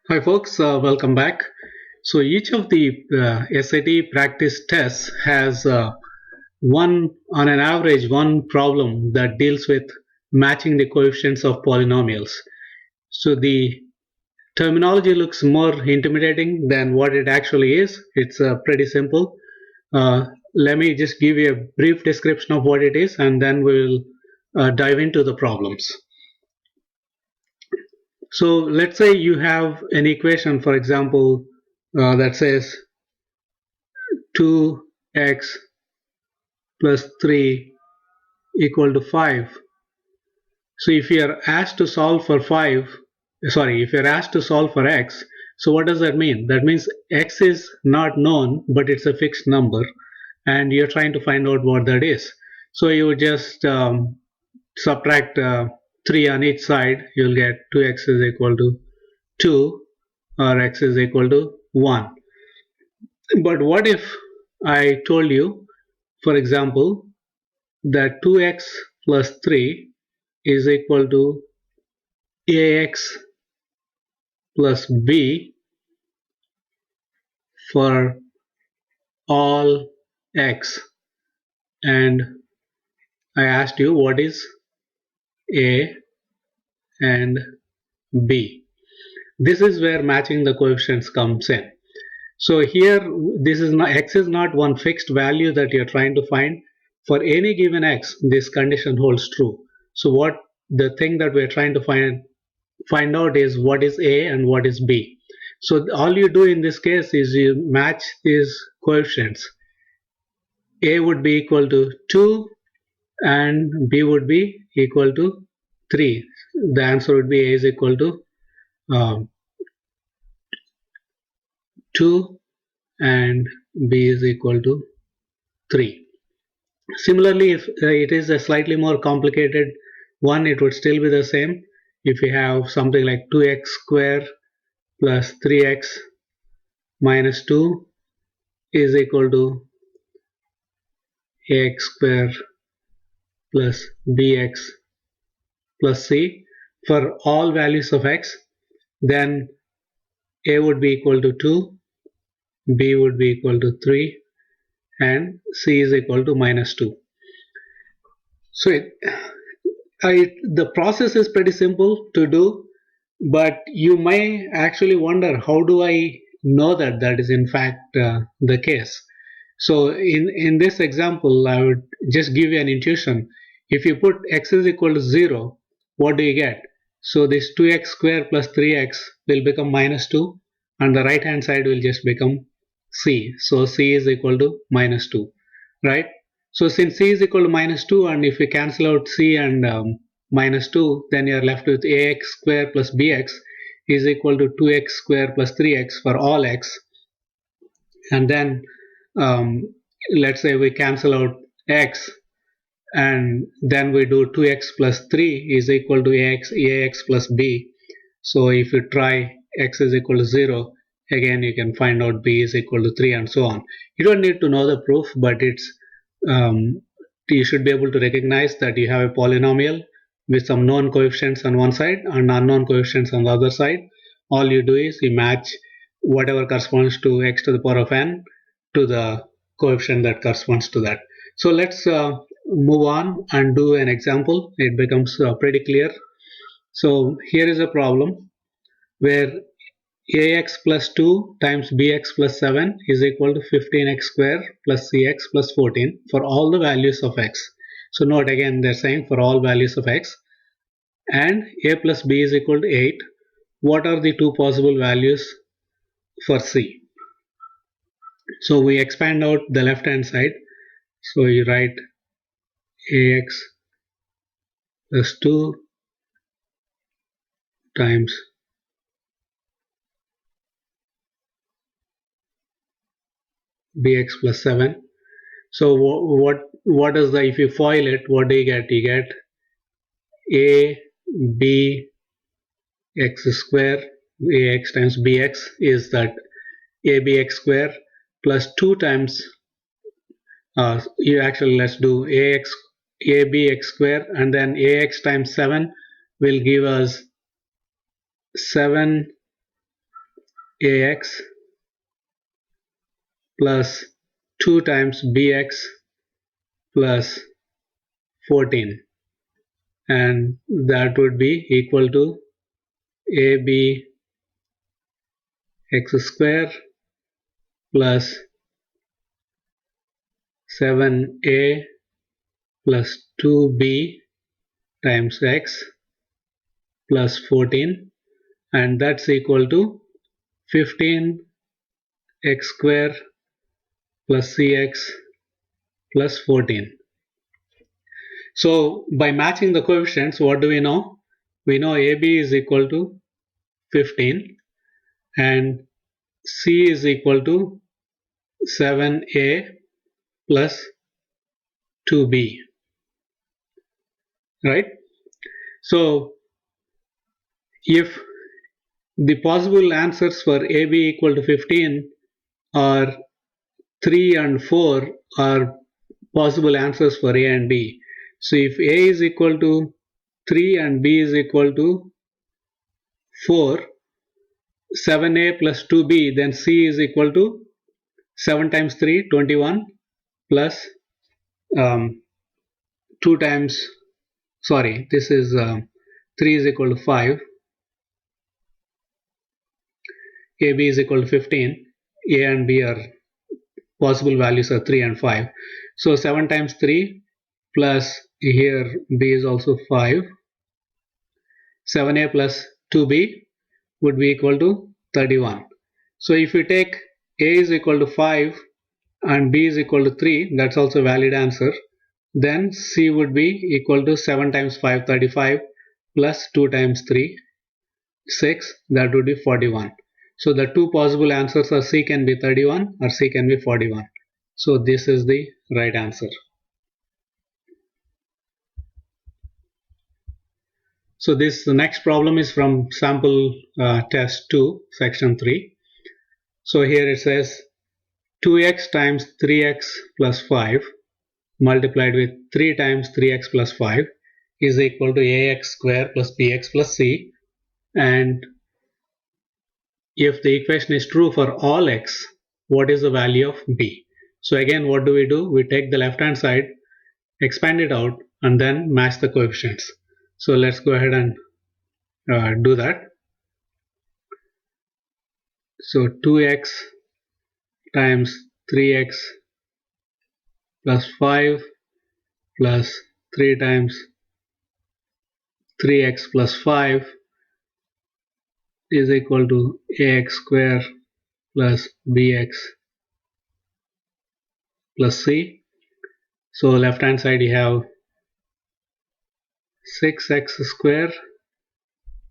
Hi folks, welcome back. So each of the SAT practice tests has on an average, one problem that deals with matching the coefficients of polynomials. So the terminology looks more intimidating than what it actually is. It's pretty simple. Let me just give you a brief description of what it is, and then we'll dive into the problems. So let's say you have an equation, for example, that says 2x plus 3 equal to 5. So if you are asked to solve for if you're asked to solve for x, so what does that mean? That means x is not known, but it's a fixed number, and you're trying to find out what that is. So you would just subtract 3 on each side. You'll get 2x is equal to 2, or x is equal to 1. But what if I told you, for example, that 2x plus 3 is equal to ax plus b for all x, and I asked you what is a and b. This is where matching the coefficients comes in. So here, this is not, x is not one fixed value that you're trying to find. For any given x, this condition holds true. So what the thing that we're trying to find out is what is a and what is b. So all you do in this case is you match these coefficients. A would be equal to 2 and b would be equal to 3. The answer would be a is equal to 2 and b is equal to 3. Similarly, if it is a slightly more complicated one, it would still be the same. If you have something like 2x square plus 3x minus 2 is equal to ax square plus bx plus c for all values of x, then a would be equal to 2, b would be equal to 3, and c is equal to minus 2. So the process is pretty simple to do, but you may actually wonder, how do I know that that is in fact the case? So in this example, I would just give you an intuition. If you put x is equal to 0, what do you get? So this 2x square plus 3x will become minus 2, and the right hand side will just become c. So c is equal to minus 2, right? So since c is equal to minus 2, and if we cancel out c and minus 2, then you're left with ax square plus bx is equal to 2x square plus 3x for all x. And then let's say we cancel out x, and then we do 2x plus 3 is equal to ax plus b. So if you try x is equal to 0, again you can find out b is equal to 3, and so on. You don't need to know the proof, but you should be able to recognize that you have a polynomial with some known coefficients on one side and unknown coefficients on the other side. All you do is you match whatever corresponds to x to the power of n to the coefficient that corresponds to that. So let's move on and do an example. It becomes pretty clear. So here is a problem where ax plus 2 times bx plus 7 is equal to 15x square plus cx plus 14 for all the values of x. So note, again they're saying for all values of x, and a plus b is equal to 8. What are the two possible values for c? So we expand out the left hand side. So you write ax plus 2 times bx plus 7. So what is the, if you FOIL it, what do you get? You get a b x square, ax times bx is that abx square plus 2 times you actually, let's do abx square, and then ax times 7 will give us 7 ax plus 2 times bx plus 14, and that would be equal to ab x square plus 7a plus 2b times x plus 14, and that's equal to 15 x square plus cx plus 14. So by matching the coefficients, what do we know? We know AB is equal to 15 and C is equal to 7A plus 2B, right? So if the possible answers for AB equal to 15 are 3 and 4 are possible answers for A and B. So if A is equal to 3 and B is equal to 4, 7A plus 2B, then C is equal to 7 times 3, 21 plus 2 times, sorry, this is 3 is equal to 5, AB is equal to 15, A and B are possible values are 3 and 5. So 7 times 3 plus here B is also 5, 7A plus 2B would be equal to 31. So if you take A is equal to 5 and B is equal to 3, that's also a valid answer. Then C would be equal to 7 times 5, 35 plus 2 times 3, 6, that would be 41. So the two possible answers are C can be 31 or C can be 41. So this is the right answer. So the next problem is from sample test 2, section 3. So here it says 2x times 3x plus 5 multiplied with 3 times 3x plus 5 is equal to ax square plus bx plus c, and if the equation is true for all x, what is the value of b? So again, what do? We take the left hand side, expand it out, and then match the coefficients. So let's go ahead and do that. So 2x times 3x plus 5 plus 3 times 3x plus 5 is equal to ax square plus bx plus c. So left hand side you have 6x square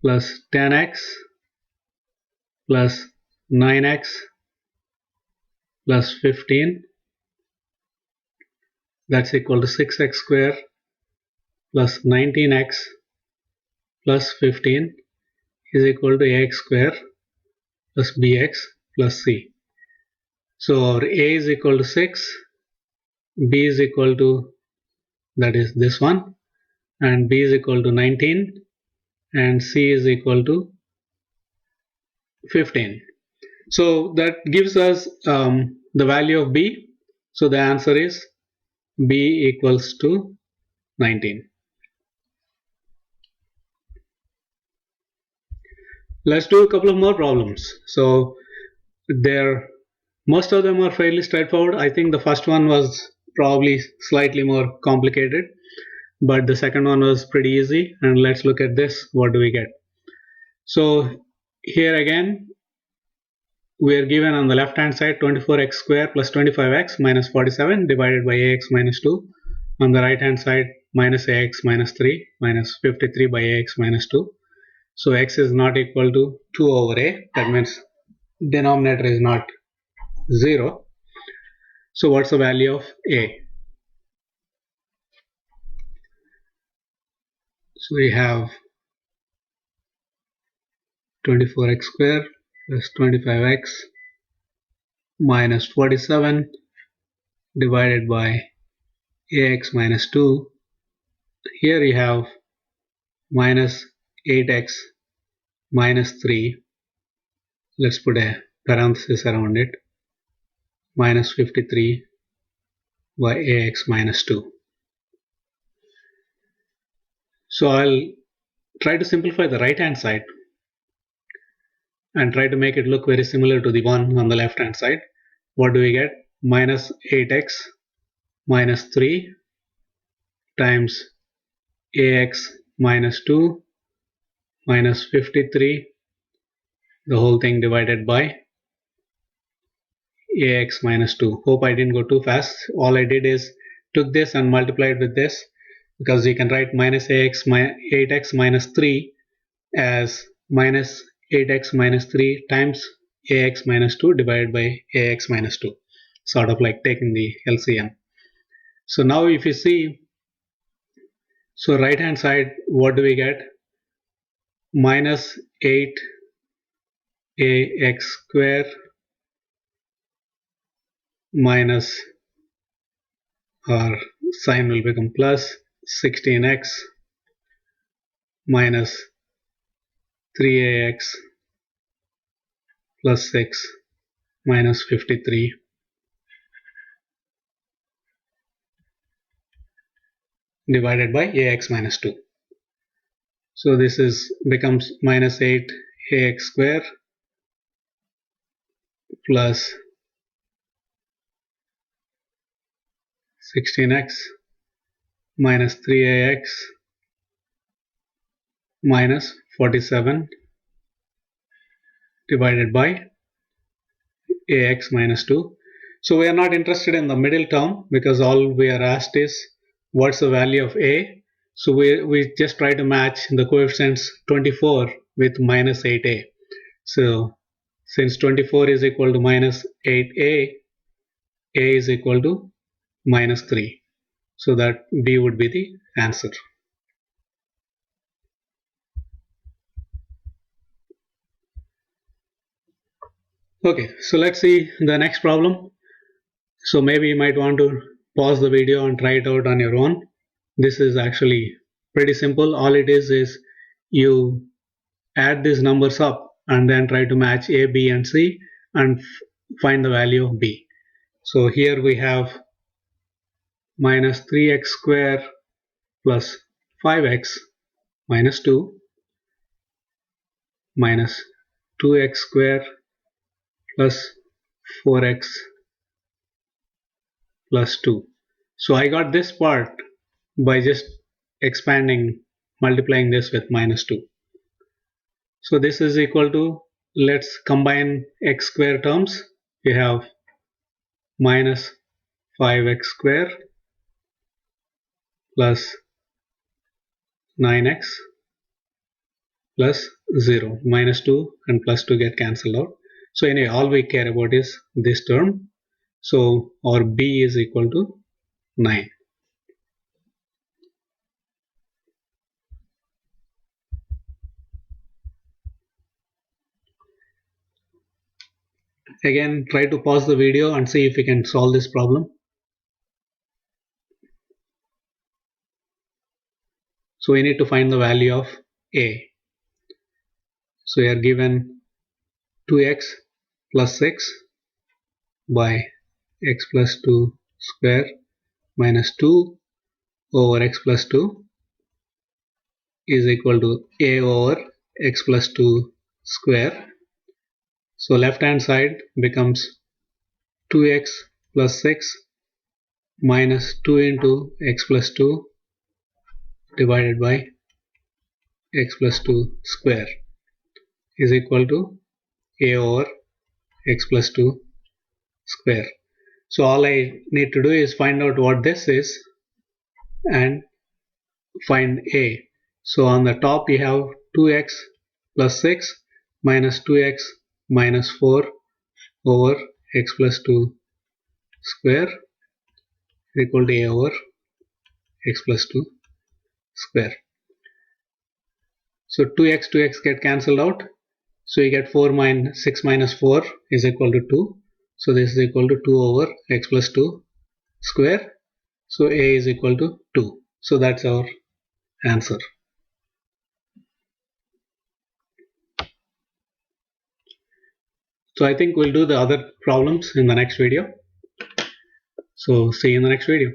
plus 10x plus 9x plus 15, that's equal to 6x square plus 19x plus 15 is equal to ax square plus bx plus c. So our a is equal to 6, b is equal to, that is this one, and b is equal to 19, and c is equal to 15. So that gives us the value of b. So the answer is b equals to 19. Let's do a couple of more problems. So most of them are fairly straightforward. I think the first one was probably slightly more complicated, but the second one was pretty easy. And let's look at this. What do we get? So here again, we are given on the left hand side 24x square plus 25x minus 47 divided by ax minus 2. On the right hand side, minus ax minus 3 minus 53 by ax minus 2. So x is not equal to 2 over a. That means denominator is not 0. So what's the value of a? So we have 24x square plus 25x minus 47 divided by ax minus 2. Here you have minus 8x minus 3 let's put a parenthesis around it, minus 53 by ax minus 2. So I'll try to simplify the right hand side and try to make it look very similar to the one on the left hand side. What do we get? Minus 8x minus 3 times ax minus 2 minus 53, the whole thing divided by ax minus 2. Hope I didn't go too fast. All I did is took this and multiplied with this, because you can write minus 8x minus 3 as minus 8x minus 3 times ax minus 2 divided by ax minus 2, sort of like taking the LCM. So now if you see, so right hand side, what do we get? Minus 8ax square minus, our sign will become plus 16x minus 3ax plus 6 minus 53 divided by ax minus 2. So this is becomes minus 8ax square plus 16x minus 3ax minus 47 divided by ax minus 2. So we are not interested in the middle term, because all we are asked is what's the value of a. So we just try to match the coefficients 24 with minus 8a. So since 24 is equal to minus 8a, a is equal to minus 3. So that B would be the answer. Okay, so let's see the next problem. So maybe you might want to pause the video and try it out on your own. This is actually pretty simple. All it is you add these numbers up and then try to match A, B and C and find the value of B. So here we have minus 3x square plus 5x minus 2 minus 2x square plus 4x plus 2. So I got this part by just multiplying this with minus 2. So this is equal to, let's combine x square terms. We have minus 5x square plus 9x plus 0. Minus 2 and plus 2 get cancelled out. So anyway, all we care about is this term. So our B is equal to 9. Again, try to pause the video and see if you can solve this problem. So we need to find the value of A. So we are given 2x plus 6 by x plus 2 square minus 2 over x plus 2 is equal to A over x plus 2 square. So left hand side becomes 2x plus 6 minus 2 into x plus 2 divided by x plus 2 square is equal to A over x plus 2 square. So all I need to do is find out what this is and find A. So on the top you have 2x plus 6 minus 2x minus 4 over x plus 2 square is equal to A over x plus 2 square. So 2x get cancelled out. So you get 6 minus 4 is equal to 2. So this is equal to 2 over x plus 2 square. So A is equal to 2. So that's our answer. So I think we'll do the other problems in the next video. So see you in the next video.